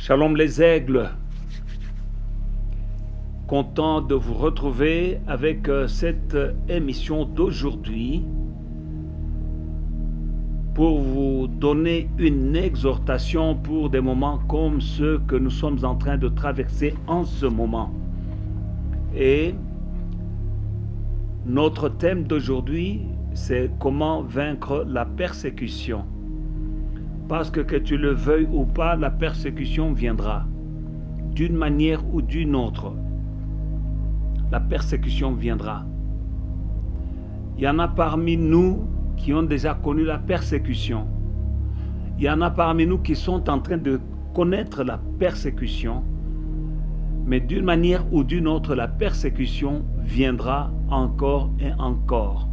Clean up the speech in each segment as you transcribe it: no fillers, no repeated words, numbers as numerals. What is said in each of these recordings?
Shalom les aigles, content de vous retrouver avec cette émission d'aujourd'hui pour vous donner une exhortation pour des moments comme ceux que nous sommes en train de traverser en ce moment. Et notre thème d'aujourd'hui, c'est comment vaincre la persécution. Parce que tu le veuilles ou pas, la persécution viendra. D'une manière ou d'une autre, la persécution viendra. Il y en a parmi nous qui ont déjà connu la persécution. Il y en a parmi nous qui sont en train de connaître la persécution. Mais d'une manière ou d'une autre, la persécution viendra encore et encore.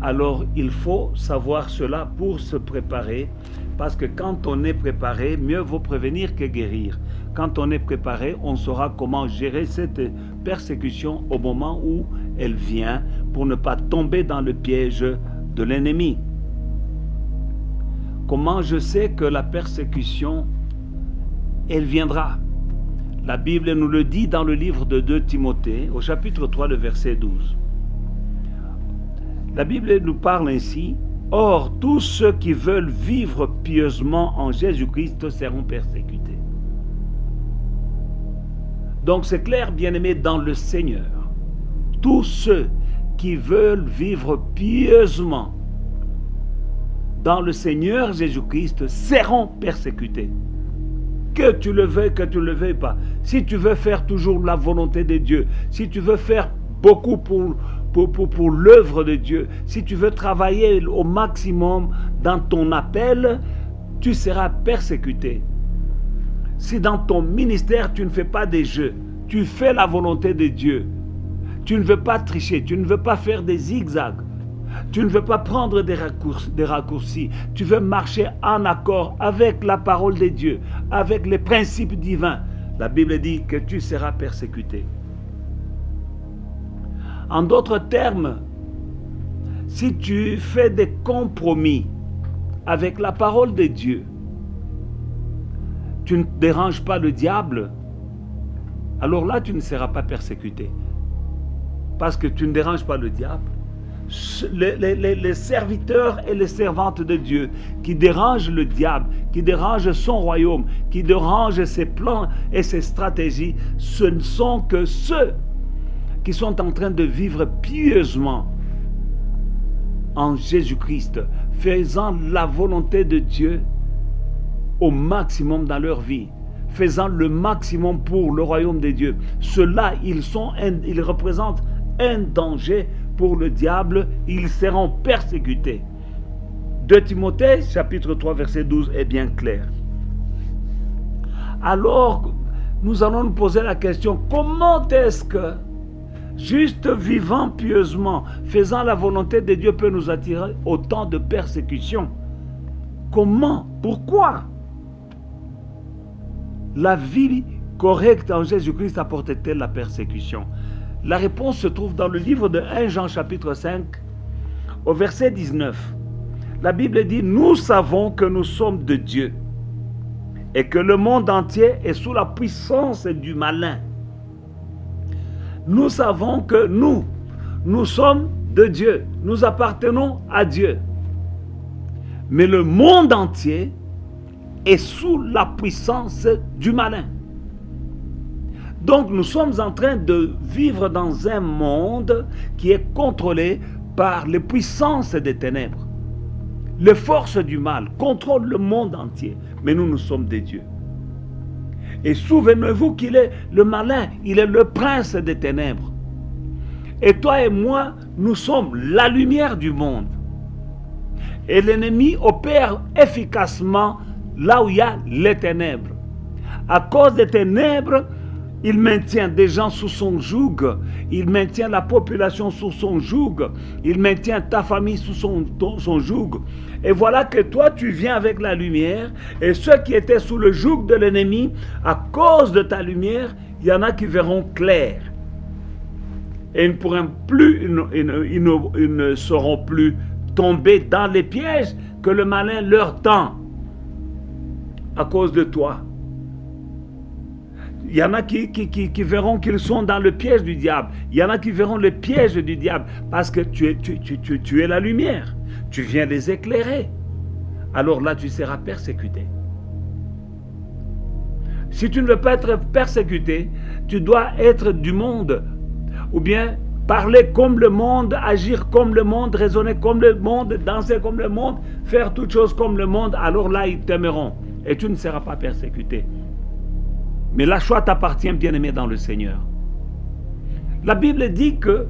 Alors, il faut savoir cela pour se préparer, parce que quand on est préparé, mieux vaut prévenir que guérir. Quand on est préparé, on saura comment gérer cette persécution au moment où elle vient, pour ne pas tomber dans le piège de l'ennemi. Comment je sais que la persécution, elle viendra? La Bible nous le dit dans le livre de 2 Timothée, au chapitre 3, le verset 12. La Bible nous parle ainsi: « Or, tous ceux qui veulent vivre pieusement en Jésus-Christ seront persécutés. » Donc c'est clair, bien-aimés dans le Seigneur. Tous ceux qui veulent vivre pieusement dans le Seigneur Jésus-Christ seront persécutés. Que tu le veuilles, que tu ne le veuilles pas. Si tu veux faire toujours la volonté de Dieu, si tu veux faire beaucoup pour l'œuvre de Dieu, si tu veux travailler au maximum dans ton appel, tu seras persécuté. Si dans ton ministère, tu ne fais pas des jeux, tu fais la volonté de Dieu, tu ne veux pas tricher, tu ne veux pas faire des zigzags, tu ne veux pas prendre des raccourcis, tu veux marcher en accord avec la parole de Dieu, avec les principes divins, la Bible dit que tu seras persécuté. En d'autres termes, si tu fais des compromis avec la parole de Dieu, tu ne déranges pas le diable, alors là tu ne seras pas persécuté. Parce que tu ne déranges pas le diable. Les serviteurs et les servantes de Dieu qui dérangent le diable, qui dérangent son royaume, qui dérangent ses plans et ses stratégies, ce ne sont que ceux qui sont en train de vivre pieusement en Jésus-Christ, faisant la volonté de Dieu au maximum dans leur vie, faisant le maximum pour le royaume de Dieu. Ceux-là, ils représentent un danger pour le diable, ils seront persécutés. 2 Timothée, chapitre 3, verset 12 est bien clair. Alors, nous allons nous poser la question, comment est-ce que juste vivant pieusement, faisant la volonté de Dieu peut nous attirer autant de persécutions? Comment? Pourquoi? La vie correcte en Jésus-Christ apporte-t-elle la persécution? La réponse se trouve dans le livre de 1 Jean chapitre 5, au verset 19. La Bible dit: « Nous savons que nous sommes de Dieu et que le monde entier est sous la puissance du malin. » Nous savons que nous sommes de Dieu, nous appartenons à Dieu. Mais le monde entier est sous la puissance du malin. Donc nous sommes en train de vivre dans un monde qui est contrôlé par les puissances des ténèbres. Les forces du mal contrôlent le monde entier, mais nous sommes des dieux. Et souvenez-vous qu'il est le malin, il est le prince des ténèbres. Et toi et moi, nous sommes la lumière du monde. Et l'ennemi opère efficacement là où il y a les ténèbres. À cause des ténèbres, il maintient des gens sous son joug, il maintient la population sous son joug, il maintient ta famille sous son joug. Et voilà que toi, tu viens avec la lumière, et ceux qui étaient sous le joug de l'ennemi, à cause de ta lumière, il y en a qui verront clair. Et ils ne seront plus tombés dans les pièges que le malin leur tend à cause de toi. Il y en a qui verront qu'ils sont dans le piège du diable. Il y en a qui verront le piège du diable parce que tu es la lumière. Tu viens les éclairer. Alors là, tu seras persécuté. Si tu ne veux pas être persécuté, tu dois être du monde. Ou bien parler comme le monde, agir comme le monde, raisonner comme le monde, danser comme le monde, faire toutes choses comme le monde. Alors là, ils t'aimeront. Et tu ne seras pas persécuté. Mais la choix t'appartient, bien-aimé dans le Seigneur. La Bible dit que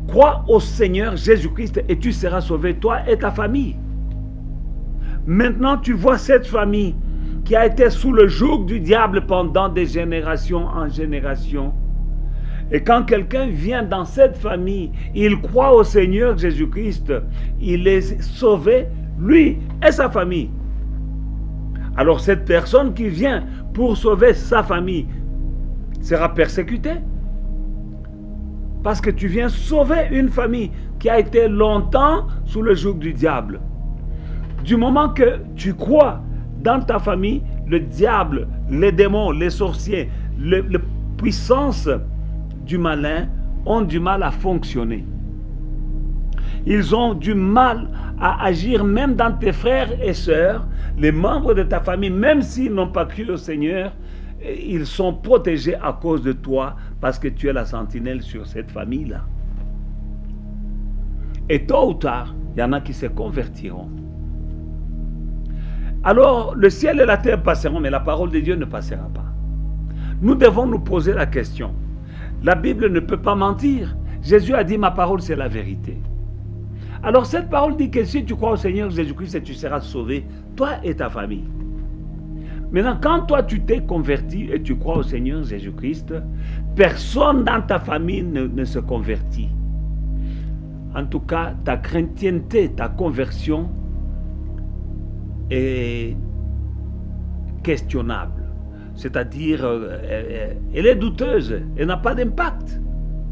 crois au Seigneur Jésus-Christ et tu seras sauvé, toi et ta famille. Maintenant, tu vois cette famille qui a été sous le joug du diable pendant des générations en générations. Et quand quelqu'un vient dans cette famille, il croit au Seigneur Jésus-Christ, il est sauvé, lui et sa famille. Alors cette personne qui vient pour sauver sa famille sera persécutée. Parce que tu viens sauver une famille qui a été longtemps sous le joug du diable. Du moment que tu crois dans ta famille, le diable, les démons, les sorciers, les puissances du malin ont du mal à fonctionner. Ils ont du mal à agir même dans tes frères et sœurs, les membres de ta famille, même s'ils n'ont pas cru au Seigneur, ils sont protégés à cause de toi parce que tu es la sentinelle sur cette famille-là. Et tôt ou tard, il y en a qui se convertiront. Alors, le ciel et la terre passeront, mais la parole de Dieu ne passera pas. Nous devons nous poser la question. La Bible ne peut pas mentir. Jésus a dit, ma parole, c'est la vérité. Alors, cette parole dit que si tu crois au Seigneur Jésus-Christ, tu seras sauvé, toi et ta famille. Maintenant, quand toi, tu t'es converti et tu crois au Seigneur Jésus-Christ, personne dans ta famille ne se convertit. En tout cas, ta chrétienté, ta conversion est questionnable. C'est-à-dire, elle est douteuse, elle n'a pas d'impact.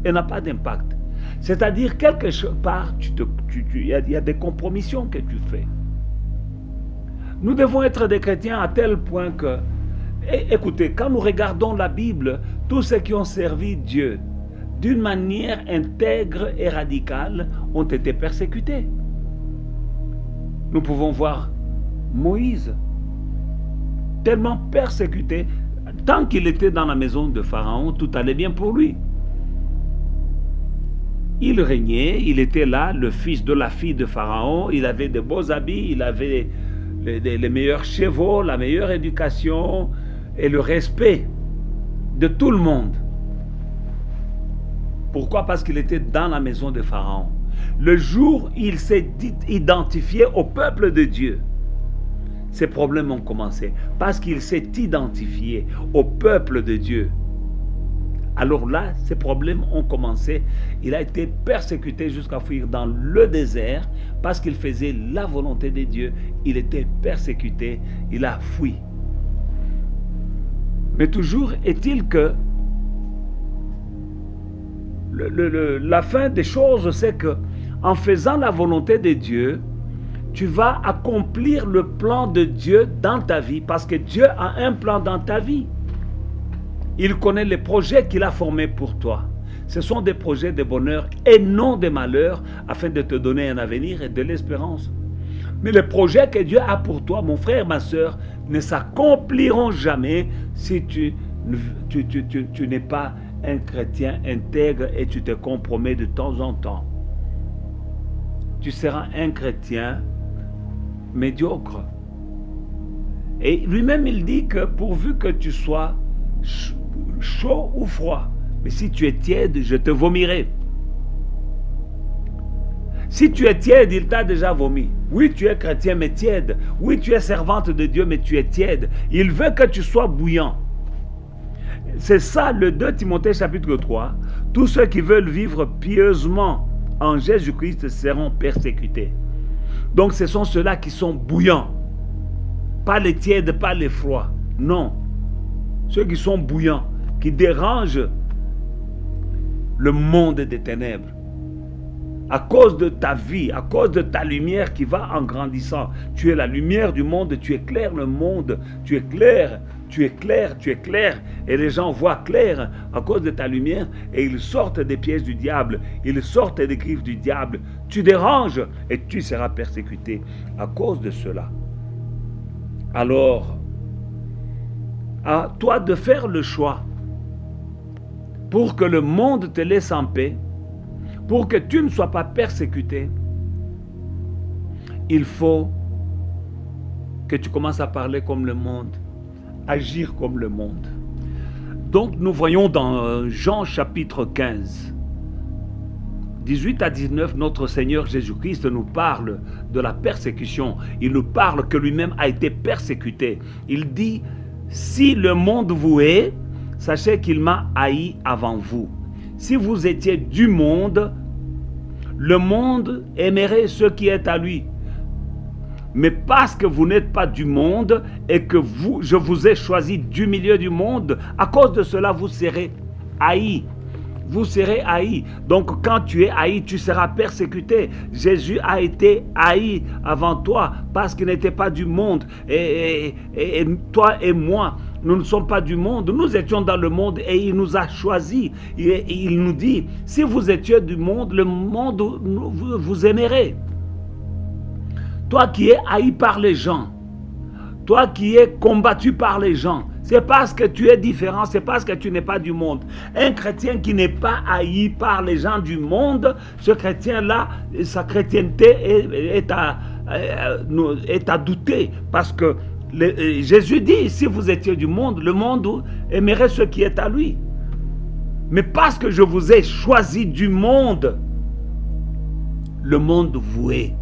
Elle n'a pas d'impact. C'est-à-dire, quelque part, il y a des compromissions que tu fais. Nous devons être des chrétiens à tel point que, écoutez, quand nous regardons la Bible, tous ceux qui ont servi Dieu d'une manière intègre et radicale ont été persécutés. Nous pouvons voir Moïse, tellement persécuté, tant qu'il était dans la maison de Pharaon, tout allait bien pour lui. Il régnait, il était là, le fils de la fille de Pharaon, il avait de beaux habits, il avait les meilleurs chevaux, la meilleure éducation et le respect de tout le monde. Pourquoi? Parce qu'il était dans la maison de Pharaon. Le jour où il s'est identifié au peuple de Dieu, ces problèmes ont commencé. Parce qu'il s'est identifié au peuple de Dieu. Alors là, ces problèmes ont commencé. Il a été persécuté jusqu'à fuir dans le désert parce qu'il faisait la volonté de Dieu. Il était persécuté, il a fui. Mais toujours est-il que la fin des choses, c'est que en faisant la volonté de Dieu, tu vas accomplir le plan de Dieu dans ta vie parce que Dieu a un plan dans ta vie. Il connaît les projets qu'il a formés pour toi. Ce sont des projets de bonheur et non de malheur afin de te donner un avenir et de l'espérance. Mais les projets que Dieu a pour toi, mon frère, ma soeur, ne s'accompliront jamais si tu n'es pas un chrétien intègre et tu te compromets de temps en temps. Tu seras un chrétien médiocre. Et lui-même, il dit que pourvu que tu sois chaud ou froid, mais si tu es tiède, je te vomirai. Si tu es tiède, il t'a déjà vomi. Oui, tu es chrétien, mais tiède. Oui, tu es servante de Dieu, mais tu es tiède. Il veut que tu sois bouillant. C'est ça le 2 Timothée chapitre 3. Tous ceux qui veulent vivre pieusement en Jésus-Christ seront persécutés. Donc ce sont ceux-là qui sont bouillants. Pas les tièdes, pas les froids. Non. Ceux qui sont bouillants, qui dérangent le monde des ténèbres. à cause de ta vie, à cause de ta lumière qui va en grandissant. Tu es la lumière du monde, tu éclaires le monde, tu éclaires, tu éclaires, tu éclaires. Et les gens voient clair à cause de ta lumière et ils sortent des pièges du diable, ils sortent des griffes du diable. Tu déranges et tu seras persécuté à cause de cela. Alors, à toi de faire le choix pour que le monde te laisse en paix, pour que tu ne sois pas persécuté. Il faut que tu commences à parler comme le monde, agir comme le monde. Donc nous voyons dans Jean chapitre 15, 18 à 19, notre Seigneur Jésus-Christ nous parle de la persécution. Il nous parle que lui-même a été persécuté. Il dit, si le monde vous hait, sachez qu'il m'a haï avant vous. Si vous étiez du monde, le monde aimerait ce qui est à lui. Mais parce que vous n'êtes pas du monde et que je vous ai choisi du milieu du monde, à cause de cela, vous serez haïs. Vous serez haïs. Donc quand tu es haï, tu seras persécuté. Jésus a été haï avant toi parce qu'il n'était pas du monde. Et toi et moi, nous ne sommes pas du monde. Nous étions dans le monde et il nous a choisis. Et il nous dit, si vous étiez du monde, le monde vous aimerait. Toi qui es haï par les gens, toi qui es combattu par les gens, c'est parce que tu es différent, c'est parce que tu n'es pas du monde. Un chrétien qui n'est pas haï par les gens du monde, ce chrétien-là, sa chrétienté est à douter. Parce que Jésus dit, si vous étiez du monde, le monde aimerait ce qui est à lui. Mais parce que je vous ai choisi du monde, le monde vous hait.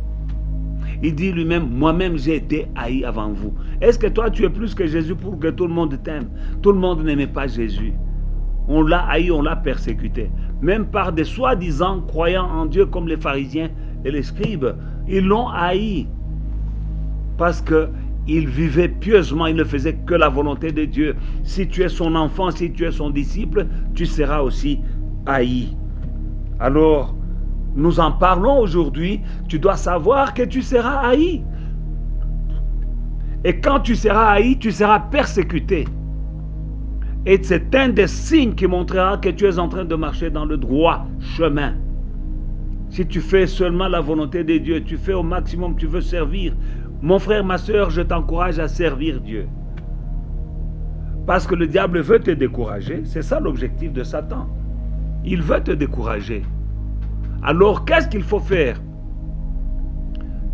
Il dit lui-même, moi-même j'ai été haï avant vous. Est-ce que toi tu es plus que Jésus pour que tout le monde t'aime? Tout le monde n'aimait pas Jésus. On l'a haï, on l'a persécuté. Même par des soi-disant croyants en Dieu comme les pharisiens et les scribes. Ils l'ont haï. Parce qu'il vivait pieusement, il ne faisait que la volonté de Dieu. Si tu es son enfant, si tu es son disciple, tu seras aussi haï. Alors, nous en parlons aujourd'hui, tu dois savoir que tu seras haï. Et quand tu seras haï, tu seras persécuté. Et c'est un des signes qui montrera que tu es en train de marcher dans le droit chemin. Si tu fais seulement la volonté de Dieu, tu fais au maximum, tu veux servir. Mon frère, ma soeur, je t'encourage à servir Dieu. Parce que le diable veut te décourager. C'est ça l'objectif de Satan. Il veut te décourager. Alors, qu'est-ce qu'il faut faire?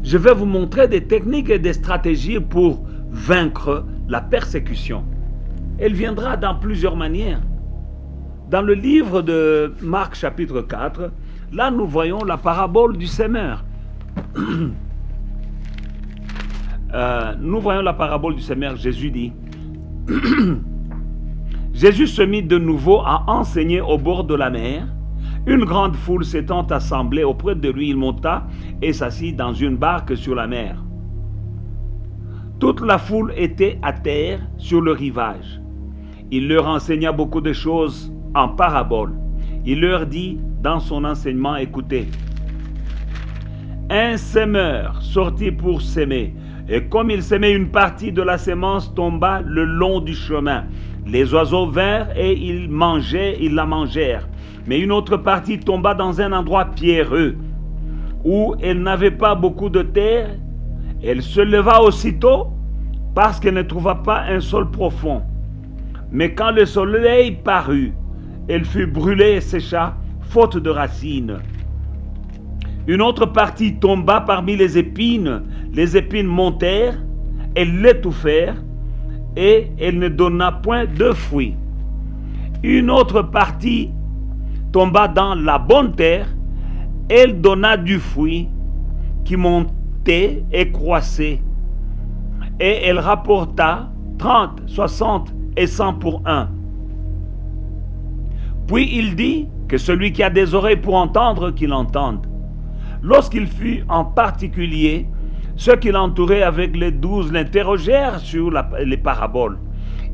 Je vais vous montrer des techniques et des stratégies pour vaincre la persécution. Elle viendra dans plusieurs manières. Dans le livre de Marc chapitre 4, là nous voyons la parabole du semeur. Nous voyons la parabole du semeur. Jésus dit, Jésus se mit de nouveau à enseigner au bord de la mer. Une grande foule s'étant assemblée auprès de lui, il monta et s'assit dans une barque sur la mer. Toute la foule était à terre sur le rivage. Il leur enseigna beaucoup de choses en paraboles. Il leur dit dans son enseignement, écoutez, un semeur sortit pour s'aimer, et comme il s'aimait, une partie de la sémence tomba le long du chemin. Les oiseaux vinrent et ils la mangèrent. Mais une autre partie tomba dans un endroit pierreux, où elle n'avait pas beaucoup de terre. Elle se leva aussitôt, parce qu'elle ne trouva pas un sol profond. Mais quand le soleil parut, elle fut brûlée et sécha, faute de racines. Une autre partie tomba parmi les épines montèrent, elles l'étouffèrent, et elle ne donna point de fruits. Une autre partie tomba dans la bonne terre, elle donna du fruit qui montait et croissait. Et elle rapporta 30, 60 et 100 pour un. Puis il dit que celui qui a des oreilles pour entendre, qu'il entende. Lorsqu'il fut en particulier, ceux qui l'entouraient avec les 12 l'interrogèrent sur les paraboles.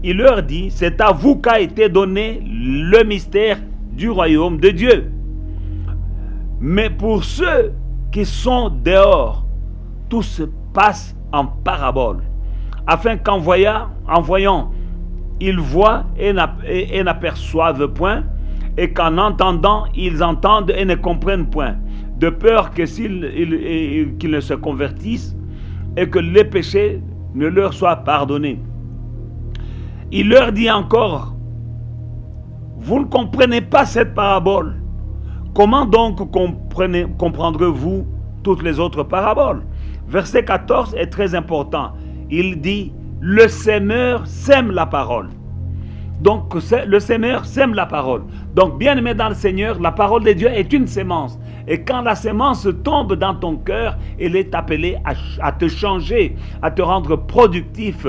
Il leur dit, c'est à vous qu'a été donné le mystère du royaume de Dieu. Mais pour ceux qui sont dehors, tout se passe en parabole, afin qu'en voyant, ils voient et n'aperçoivent point, et qu'en entendant, ils entendent et ne comprennent point, de peur que qu'ils ne se convertissent et que les péchés ne leur soient pardonnés. Il leur dit encore, vous ne comprenez pas cette parabole. Comment donc comprendrez-vous toutes les autres paraboles? Verset 14 est très important. Il dit, le semeur sème la parole. Donc, le semeur sème la parole. Donc, bien aimé dans le Seigneur, la parole de Dieu est une sémence. Et quand la sémence tombe dans ton cœur, elle est appelée à te changer, à te rendre productif,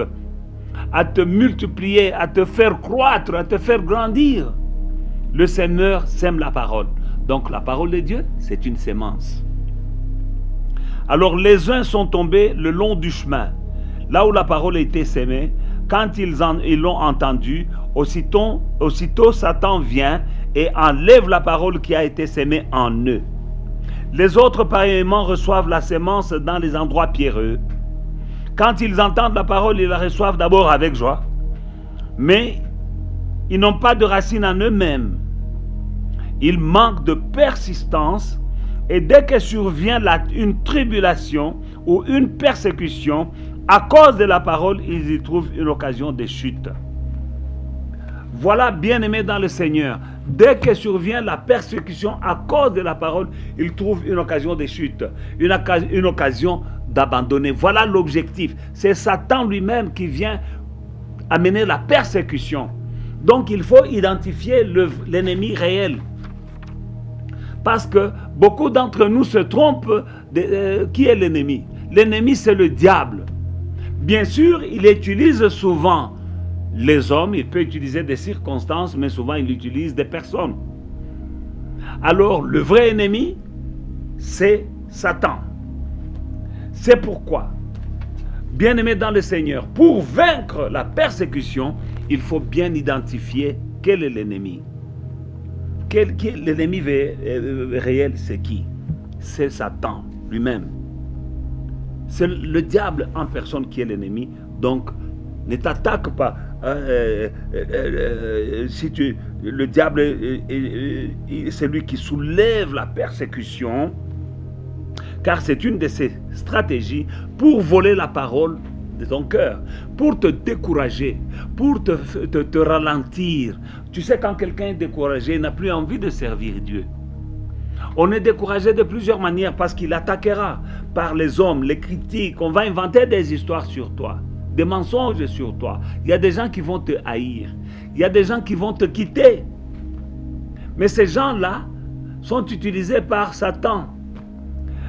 à te multiplier, à te faire croître, à te faire grandir. Le semeur sème la parole. Donc, la parole de Dieu, c'est une sémence. Alors, les uns sont tombés le long du chemin, là où la parole a été sémée. Quand ils l'ont entendu, aussitôt Satan vient et enlève la parole qui a été sémée en eux. Les autres, pareillement, reçoivent la sémence dans les endroits pierreux. Quand ils entendent la parole, ils la reçoivent d'abord avec joie. Mais ils n'ont pas de racine en eux-mêmes. Ils manquent de persistance et dès que survient une tribulation ou une persécution, à cause de la parole, ils y trouvent une occasion de chute. Voilà, bien-aimés dans le Seigneur, dès que survient la persécution à cause de la parole, ils trouvent une occasion de chute, une occasion d'abandonner. Voilà l'objectif. C'est Satan lui-même qui vient amener la persécution. Donc il faut identifier l'ennemi réel. Parce que beaucoup d'entre nous se trompent qui est l'ennemi. L'ennemi, c'est le diable. Bien sûr, il utilise souvent les hommes, il peut utiliser des circonstances, mais souvent il utilise des personnes. Alors, le vrai ennemi, c'est Satan. C'est pourquoi, bien-aimé dans le Seigneur, pour vaincre la persécution, il faut bien identifier quel est l'ennemi. L'ennemi réel, c'est qui? C'est Satan lui-même. C'est le diable en personne qui est l'ennemi. Donc, ne t'attaque pas. Le diable, c'est lui qui soulève la persécution, car c'est une de ses stratégies pour voler la parole de ton cœur, pour te décourager, pour te ralentir. Tu sais, quand quelqu'un est découragé, il n'a plus envie de servir Dieu. On est découragé de plusieurs manières parce qu'il attaquera par les hommes, les critiques. On va inventer des histoires sur toi, des mensonges sur toi. Il y a des gens qui vont te haïr. Il y a des gens qui vont te quitter. Mais ces gens-là sont utilisés par Satan.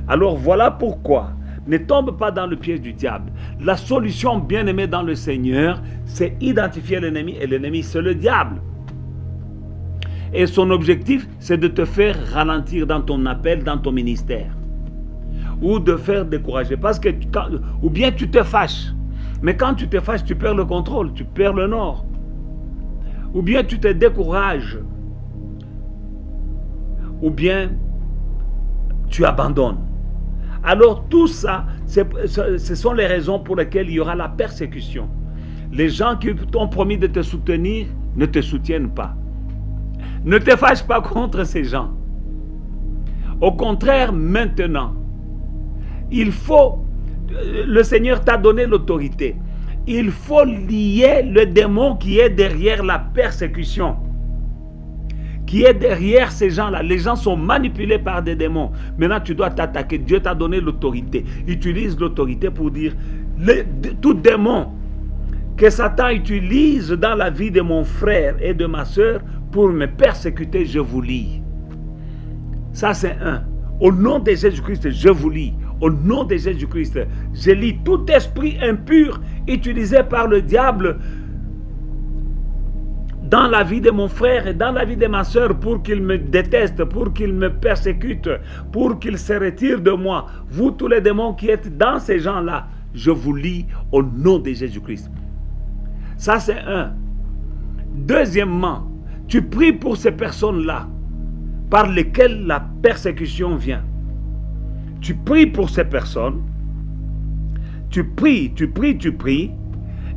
Alors voilà pourquoi. Ne tombe pas dans le piège du diable. La solution, bien-aimée dans le Seigneur, c'est identifier l'ennemi. Et l'ennemi, c'est le diable. Et son objectif, c'est de te faire ralentir dans ton appel, dans ton ministère. Ou de faire décourager. Parce que, ou bien tu te fâches. Mais quand tu te fâches, tu perds le contrôle, tu perds le nord. Ou bien tu te décourages. Ou bien tu abandonnes. Alors tout ça, ce sont les raisons pour lesquelles il y aura la persécution. Les gens qui t'ont promis de te soutenir ne te soutiennent pas. Ne te fâche pas contre ces gens. Au contraire, maintenant, le Seigneur t'a donné l'autorité. Il faut lier le démon qui est derrière la persécution, qui est derrière ces gens-là. Les gens sont manipulés par des démons. Maintenant, tu dois t'attaquer. Dieu t'a donné l'autorité. Utilise l'autorité pour dire, tout démon que Satan utilise dans la vie de mon frère et de ma soeur pour me persécuter, je vous lie. Ça, c'est un. Au nom de Jésus-Christ, je vous lie. Au nom de Jésus-Christ, je lie tout esprit impur utilisé par le diable dans la vie de mon frère et dans la vie de ma soeur pour qu'il me déteste, pour qu'il me persécute, pour qu'il se retire de moi. Vous, tous les démons qui êtes dans ces gens-là, je vous lie au nom de Jésus-Christ. Ça, c'est un. Deuxièmement, tu pries pour ces personnes-là. par lesquels la persécution vient. Tu pries pour ces personnes, tu pries,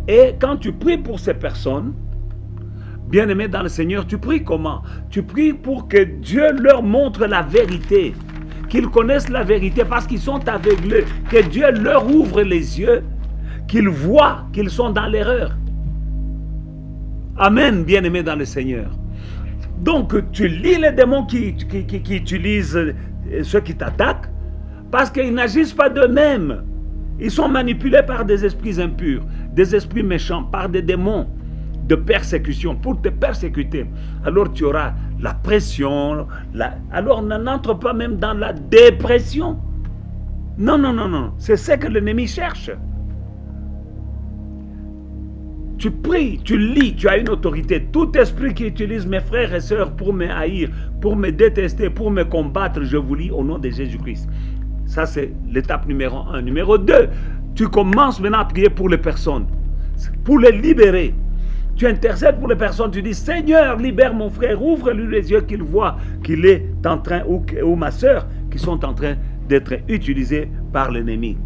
et quand tu pries pour ces personnes, bien-aimés dans le Seigneur, tu pries comment? Tu pries pour que Dieu leur montre la vérité, qu'ils connaissent la vérité parce qu'ils sont aveuglés, que Dieu leur ouvre les yeux, qu'ils voient qu'ils sont dans l'erreur. Amen, bien-aimés dans le Seigneur. Donc, tu lis les démons qui utilisent ceux qui t'attaquent, parce qu'ils n'agissent pas d'eux-mêmes. Ils sont manipulés par des esprits impurs, des esprits méchants, par des démons de persécution, pour te persécuter. Alors tu auras la pression, alors n'entre pas même dans la dépression. Non, non, non, non. C'est ce que l'ennemi cherche. Tu pries, tu lis, tu as une autorité. Tout esprit qui utilise mes frères et sœurs pour me haïr, pour me détester, pour me combattre, je vous lis au nom de Jésus-Christ. Ça, c'est l'étape numéro 1. Numéro 2, tu commences maintenant à prier pour les personnes, pour les libérer. Tu intercèdes pour les personnes, tu dis, Seigneur, libère mon frère, ouvre-lui les yeux qu'il voit qu'il est en train, ou ma sœur, qui sont en train d'être utilisés par l'ennemi.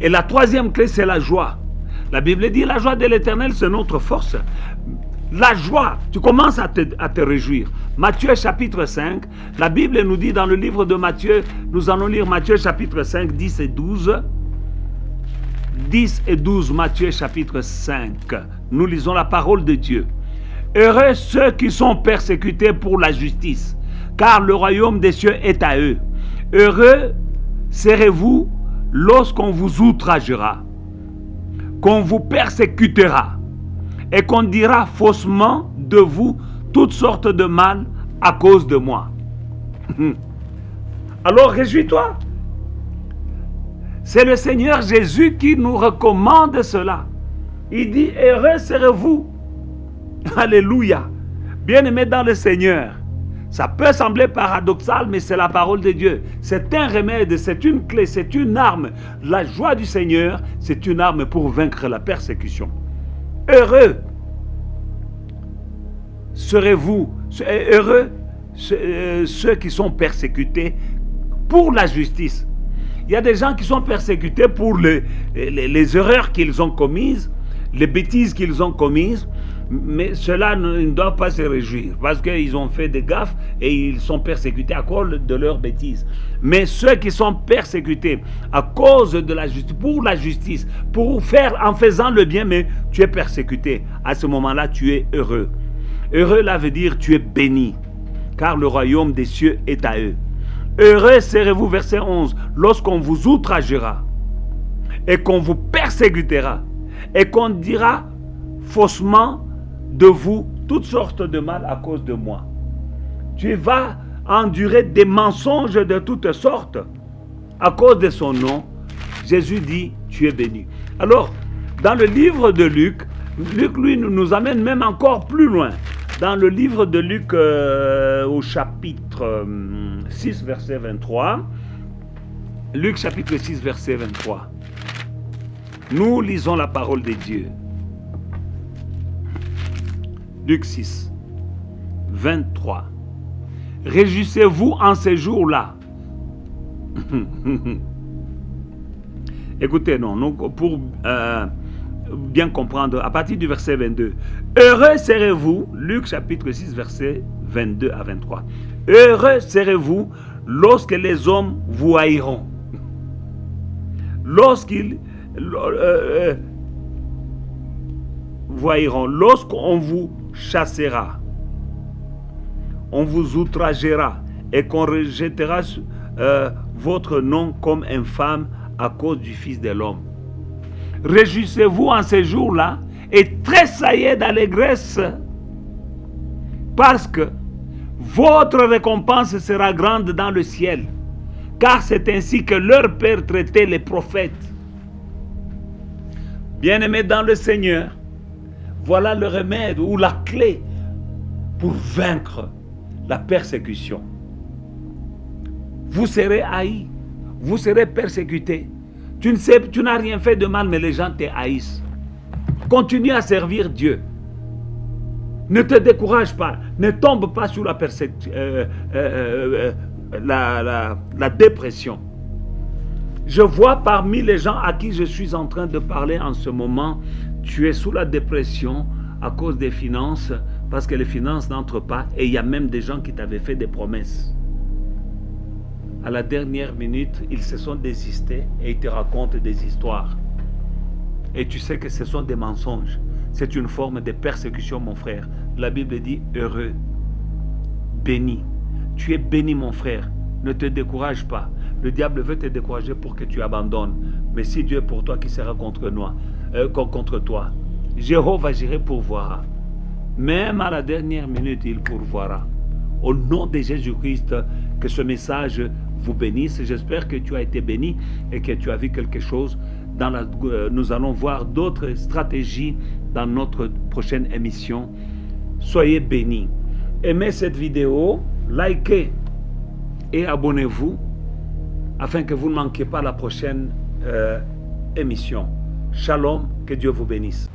Et la troisième clé, c'est la joie. La Bible dit, la joie de l'Éternel, c'est notre force. La joie, tu commences à te réjouir. Matthieu chapitre 5, la Bible nous dit dans le livre de Matthieu, nous allons lire Matthieu chapitre 5, 10 et 12. 10 et 12, Matthieu chapitre 5. Nous lisons la parole de Dieu. Heureux ceux qui sont persécutés pour la justice, car le royaume des cieux est à eux. Heureux serez-vous lorsqu'on vous outragera, qu'on vous persécutera, et qu'on dira faussement de vous toutes sortes de mal à cause de moi. Alors réjouis-toi. C'est le Seigneur Jésus qui nous recommande cela. Il dit, heureux serez-vous. Alléluia. Bien-aimés dans le Seigneur. Ça peut sembler paradoxal, mais c'est la parole de Dieu. C'est un remède, c'est une clé, c'est une arme. La joie du Seigneur, c'est une arme pour vaincre la persécution. Heureux serez-vous, heureux ceux qui sont persécutés pour la justice. Il y a des gens qui sont persécutés pour les erreurs qu'ils ont commises, les bêtises qu'ils ont commises, mais ceux-là ne doivent pas se réjouir parce qu'ils ont fait des gaffes et ils sont persécutés à cause de leurs bêtises. Mais ceux qui sont persécutés à cause de la justice, pour la justice, en faisant le bien, mais tu es persécuté, à ce moment-là, tu es heureux. Heureux, là veut dire tu es béni, car le royaume des cieux est à eux. Heureux serez-vous, verset 11, lorsqu'on vous outragera et qu'on vous persécutera et qu'on dira faussement de vous toutes sortes de mal à cause de moi. Tu vas endurer des mensonges de toutes sortes à cause de son nom. Jésus dit, tu es béni. Alors, dans le livre de Luc, lui, nous amène même encore plus loin. Dans le livre de Luc, au chapitre 6, verset 23, Luc chapitre 6, verset 23, nous lisons la parole de Dieu. Luc 6, 23. Réjouissez-vous en ces jours-là. Écoutez, non, pour bien comprendre, à partir du verset 22. Heureux serez-vous, Luc chapitre 6, verset 22 à 23. Heureux serez-vous lorsque les hommes vous haïront. Lorsqu'ils vous haïront, lorsqu'on vous chassera, on vous outragera et qu'on rejettera votre nom comme infâme à cause du Fils de l'homme. Réjouissez-vous en ces jours-là et tressaillez d'allégresse parce que votre récompense sera grande dans le ciel, car c'est ainsi que leur Père traitait les prophètes. Bien-aimés dans le Seigneur, voilà le remède ou la clé pour vaincre la persécution. Vous serez haïs, vous serez persécutés. Tu n'as rien fait de mal, mais les gens te haïssent. Continue à servir Dieu. Ne te décourage pas. Ne tombe pas sur la dépression. Je vois parmi les gens à qui je suis en train de parler en ce moment, tu es sous la dépression à cause des finances, parce que les finances n'entrent pas, et il y a même des gens qui t'avaient fait des promesses. À la dernière minute, ils se sont désistés et ils te racontent des histoires. Et tu sais que ce sont des mensonges. C'est une forme de persécution, mon frère. La Bible dit heureux, béni. Tu es béni, mon frère. Ne te décourage pas. Le diable veut te décourager pour que tu abandonnes. Mais si Dieu est pour toi, qui sera contre toi? Jéhovah Jireh pourvoira. Même à la dernière minute, il pourvoira. Au nom de Jésus-Christ, que ce message vous bénisse. J'espère que tu as été béni et que tu as vu quelque chose. Nous allons voir d'autres stratégies dans notre prochaine émission. Soyez bénis. Aimez cette vidéo, likez et abonnez-vous afin que vous ne manquiez pas la prochaine émission. Shalom, que Dieu vous bénisse.